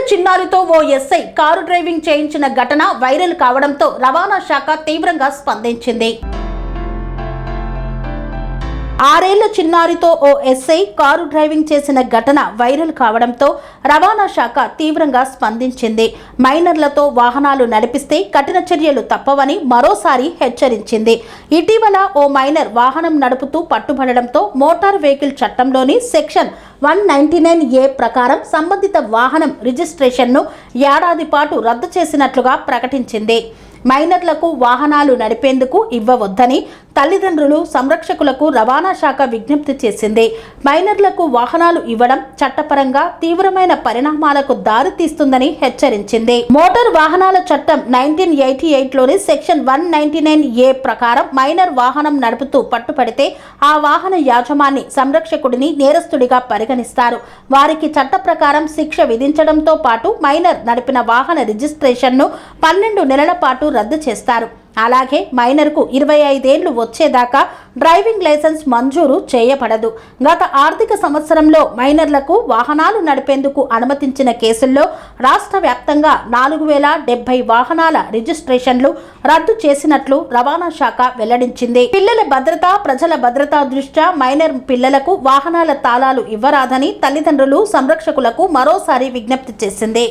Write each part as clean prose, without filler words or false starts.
చిన్నారితో ఓ SI car driving చేయించిన ఘటన viral కావడంతో రవాణా శాఖ తీవ్రంగా స్పందించింది. 6 ఏళ్ల చిన్నారితో ఓ ఎస్ఐ కారు డ్రైవింగ్ చేసిన ఘటన వైరల్ కావడంతో రవాణా శాఖ తీవ్రంగా స్పందించింది. మైనర్లతో వాహనాలు నడిపిస్తే కఠిన చర్యలు తప్పవని మరోసారి హెచ్చరించింది. ఇటీవల ఓ మైనర్ వాహనం నడుపుతూ పట్టుబడడంతో మోటార్ వెహికల్ చట్టంలోని సెక్షన్ 199A ప్రకారం సంబంధిత వాహనం రిజిస్ట్రేషన్ను ఏడాది పాటు రద్దు చేసినట్లుగా ప్రకటించింది. మైనర్లకు వాహనాలు నడిపేందుకు ఇవ్వవద్దని తల్లిదండ్రులు సంరక్షకులకు రవాణా శాఖ విజ్ఞప్తి చేసింది. మైనర్లకు వాహనాలు ఇవ్వడం చట్టపరంగా తీవ్రమైన పరిణామాలకు దారితీస్తుందని హెచ్చరించింది. మోటార్ వాహనాల చట్టం 1988లోని సెక్షన్ 199A ప్రకారం మైనర్ వాహనం నడుపుతూ పట్టుపడితే ఆ వాహన యాజమాని సంరక్షకుడిని నేరస్తుడిగా పరిగణిస్తారు. వారికి చట్ట ప్రకారం శిక్ష విధించడంతో పాటు మైనర్ నడిపిన వాహన రిజిస్ట్రేషన్ను 12 నెలల పాటు రద్దు చేస్తారు. అలాగే మైనర్కు 25 ఏళ్లు వచ్చేదాకా డ్రైవింగ్ లైసెన్స్ మంజూరు చేయబడదు. గత ఆర్థిక సంవత్సరంలో మైనర్లకు వాహనాలు నడిపేందుకు అనుమతించిన కేసుల్లో రాష్ట్ర వ్యాప్తంగా 4070 వాహనాల రిజిస్ట్రేషన్లు రద్దు చేసినట్లు రవాణా శాఖ వెల్లడించింది. పిల్లల భద్రత, ప్రజల భద్రత దృష్ట్యా మైనర్ పిల్లలకు వాహనాల తాళాలు ఇవ్వరాదని తల్లిదండ్రులు సంరక్షకులకు మరోసారి విజ్ఞప్తి చేసింది.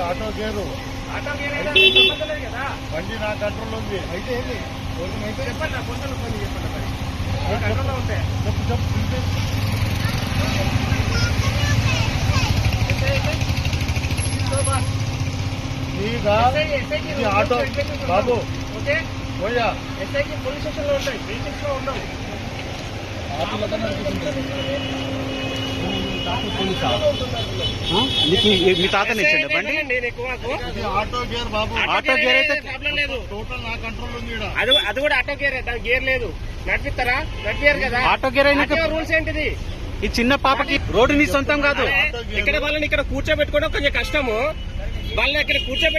ఆటో గేరు బండి నా కంట్రోల్ ఉంది. అయితే ఆటో బాబు పోయా ఎస్ఐకి పోలీస్ స్టేషన్ లో ఉంటాయి, బీచెస్ లో ఉండవు. మీ తాతని ఇచ్చండి బండి. ఆటో గేర్ బాబు, ఆటో గేర్ అయితే ప్రాబ్లం లేదు, టోటల్ నా కంట్రోల్ ఉంది. అది కూడా ఆటో గేర్, గేర్ లేదు, నడిపిస్తారా? నడిపారు కదా. ఆటో గేర్ అయినా రూల్స్ ఏంటిది? ఈ చిన్న పాపకి రోడ్డు నీ సొంతం కాదు. ఇక్కడ వాళ్ళని ఇక్కడ కూర్చోబెట్టుకోవడం కొంచెం కష్టము. వాళ్ళని ఇక్కడ కూర్చోబెట్టి